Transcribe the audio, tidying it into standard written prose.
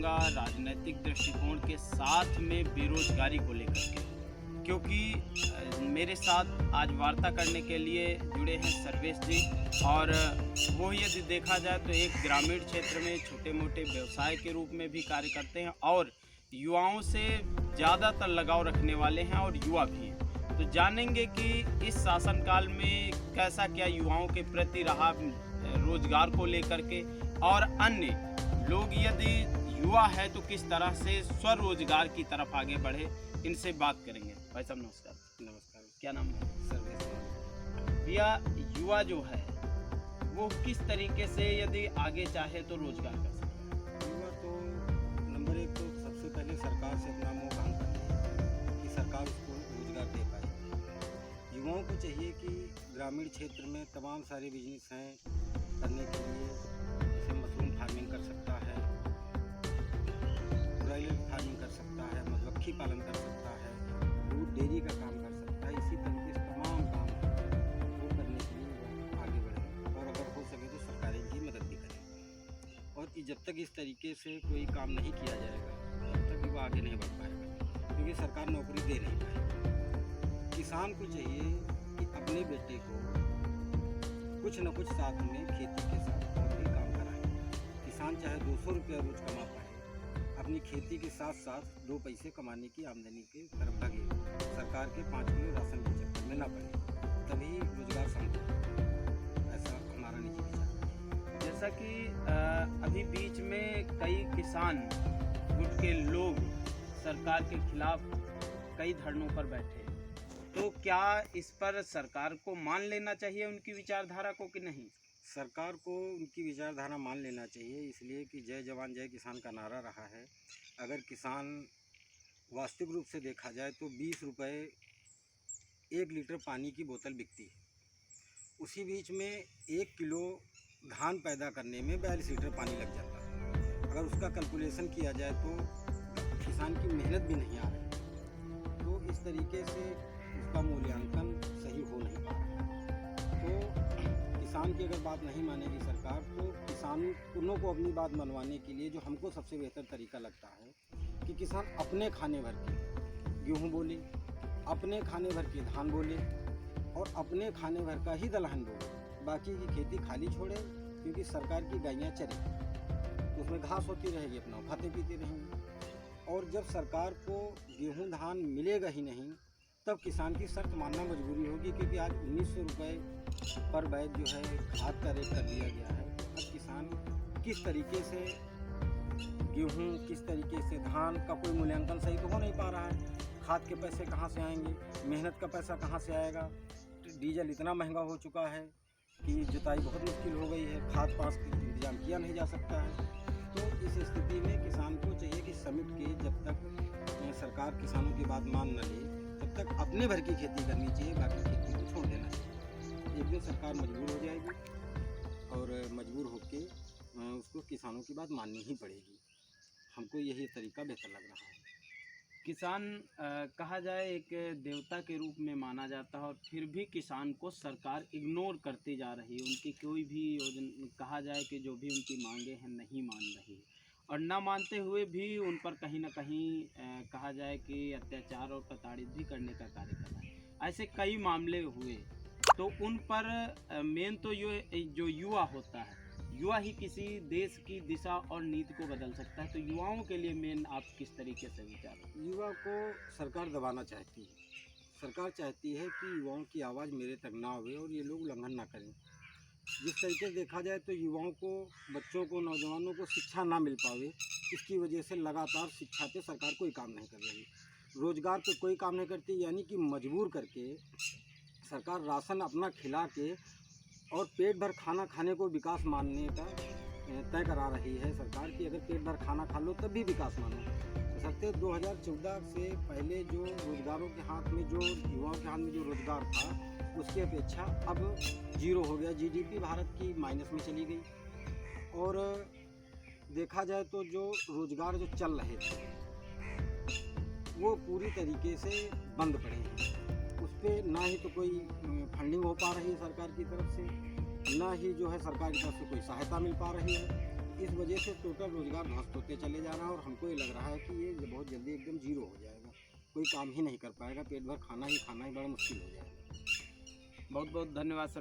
जाएगा राजनीतिक दृष्टिकोण के साथ में बेरोजगारी को लेकर के, क्योंकि मेरे साथ आज वार्ता करने के लिए जुड़े हैं सर्वेश जी। और वो यदि देखा जाए तो एक ग्रामीण क्षेत्र में छोटे मोटे व्यवसाय के रूप में भी कार्य करते हैं और युवाओं से ज़्यादातर लगाव रखने वाले हैं और युवा भी हैं। तो जानेंगे कि इस शासनकाल में कैसा क्या युवाओं के प्रति रहा रोजगार को लेकर के, और अन्य लोग यदि युवा है तो किस तरह से स्वरोजगार की तरफ आगे बढ़े, इनसे बात करेंगे। भाई साहब नमस्कार। नमस्कार। क्या नाम है? सर्वेश। भैया, युवा जो है वो किस तरीके से यदि आगे चाहे तो रोजगार कर सकता है? युवा तो नंबर एक तो सबसे पहले सरकार से अपना मुंह काम करती है कि सरकार उसको रोजगार दे पाए। युवाओं को चाहिए कि ग्रामीण क्षेत्र में तमाम सारे बिजनेस हैं करने के लिए, जैसे मशरूम फार्मिंग कर सकता है, ब्रॉयलर फार्मिंग कर सकता है, मधुमक्खी पालन कर सकता है, दूध डेयरी का काम कर सकता है। इसी तरीके से तमाम काम वो करने के लिए वो आगे बढ़े और अगर हो सके तो सरकार इनकी मदद भी करे। और जब तक इस तरीके से कोई काम नहीं किया जाएगा तब तक वो आगे नहीं बढ़ पाएगा, क्योंकि सरकार नौकरी दे नहीं पाएगी। किसान को चाहिए कि अपने बेटे को कुछ न कुछ साथ में खेती के साथ और भी काम कराए। किसान चाहे 200 रुपया रोज कमा पाए, अपनी खेती के साथ साथ 2 पैसे कमाने की आमदनी की तरफ लगे, सरकार के 5 किलो राशन के चक्कर में ना पड़े, तभी रोजगार संभव है। ऐसा हमारा निजी विचार है। जैसा कि अभी बीच में कई किसान गुट के लोग सरकार के खिलाफ कई धरनों पर बैठे, तो क्या इस पर सरकार को मान लेना चाहिए उनकी विचारधारा को कि नहीं? सरकार को उनकी विचारधारा मान लेना चाहिए, इसलिए कि जय जवान जय किसान का नारा रहा है। अगर किसान वास्तविक रूप से देखा जाए तो 20 रुपये 1 लीटर पानी की बोतल बिकती है, उसी बीच में 1 किलो धान पैदा करने में 42 लीटर पानी लग जाता है। अगर उसका कैलकुलेशन किया जाए तो किसान की मेहनत भी नहीं आ रही, तो इस तरीके से उसका मूल्यांकन सही हो नहीं पा रहा। तो किसान की अगर बात नहीं मानेगी सरकार, तो किसानों को अपनी बात मनवाने के लिए जो हमको सबसे बेहतर तरीका लगता है कि किसान अपने खाने भर के गेहूँ बोले, अपने खाने भर के धान बोले और अपने खाने भर का ही दलहन बोले, बाकी की खेती खाली छोड़े, क्योंकि सरकार की गायें चरे, उसमें घास होती रहेगी, अपना खाते पीते रहेंगे। और जब सरकार को गेहूँ धान मिलेगा ही नहीं, तब किसान की शर्त मानना मजबूरी होगी, क्योंकि आज 1900 रुपये पर बैग जो है खाद का रेट कर दिया गया है। अब किसान किस तरीके से गेहूँ, किस तरीके से धान का कोई मूल्यांकन सही तो हो नहीं पा रहा है। खाद के पैसे कहाँ से आएंगे, मेहनत का पैसा कहाँ से आएगा। डीजल इतना महंगा हो चुका है कि जुताई बहुत मुश्किल हो गई है, खाद पास इंतजाम किया नहीं जा सकता है। तो इस स्थिति में किसान को चाहिए कि समिट के जब तक सरकार किसानों की बात मान न ले, तब तक अपने भर की खेती करनी चाहिए, बाकी खेती को छोड़ देना चाहिए। एक दिन सरकार मजबूर हो जाएगी और मजबूर होकर उसको किसानों की बात माननी ही पड़ेगी। हमको यही तरीका बेहतर लग रहा है। किसान कहा जाए एक देवता के रूप में माना जाता है, और फिर भी किसान को सरकार इग्नोर करती जा रही है। उनकी कोई भी योजना, कहा जाए कि जो भी उनकी मांगे हैं नहीं मान रही है, और ना मानते हुए भी उन पर कहीं ना कहीं कहा जाए कि अत्याचार और प्रताड़ित भी करने का कार्य कर रहा है। ऐसे कई मामले हुए, तो उन पर मेन तो ये जो युवा होता है, युवा ही किसी देश की दिशा और नीति को बदल सकता है। तो युवाओं के लिए मेन आप किस तरीके से विचार? युवा को सरकार दबाना चाहती है। सरकार चाहती है कि युवाओं की आवाज़ मेरे तक ना आवे और ये लोग उल्लंघन ना करें। जिस तरीके से देखा जाए तो युवाओं को, बच्चों को, नौजवानों को शिक्षा ना मिल पावे, इसकी वजह से लगातार शिक्षा पे सरकार कोई काम नहीं कर रही, रोजगार पे कोई काम नहीं करती। यानी कि मजबूर करके सरकार राशन अपना खिला के और पेट भर खाना खाने को विकास मानने का तय करा रही है सरकार की। अगर पेट भर खाना खा लो तब भी विकास मानो। तो सकते 2014 से पहले जो रोजगारों के हाथ में, जो युवाओं के हाथ में जो रोजगार था, उसकी अपेक्षा अब 0 हो गया। जीडीपी भारत की माइनस में चली गई। और देखा जाए तो जो रोजगार जो चल रहे थे वो पूरी तरीके से बंद पड़े हैं। उस पर ना ही तो कोई फंडिंग हो पा रही है सरकार की तरफ से, ना ही जो है सरकार की तरफ से कोई सहायता मिल पा रही है। इस वजह से टोटल रोजगार ध्वस्त होते चले जा रहा है और हमको ये लग रहा है कि ये बहुत जल्दी एकदम जीरो हो जाएगा, कोई काम ही नहीं कर पाएगा, पेट भर खाना ही बड़ा मुश्किल हो जाएगा। बहुत बहुत धन्यवाद सर।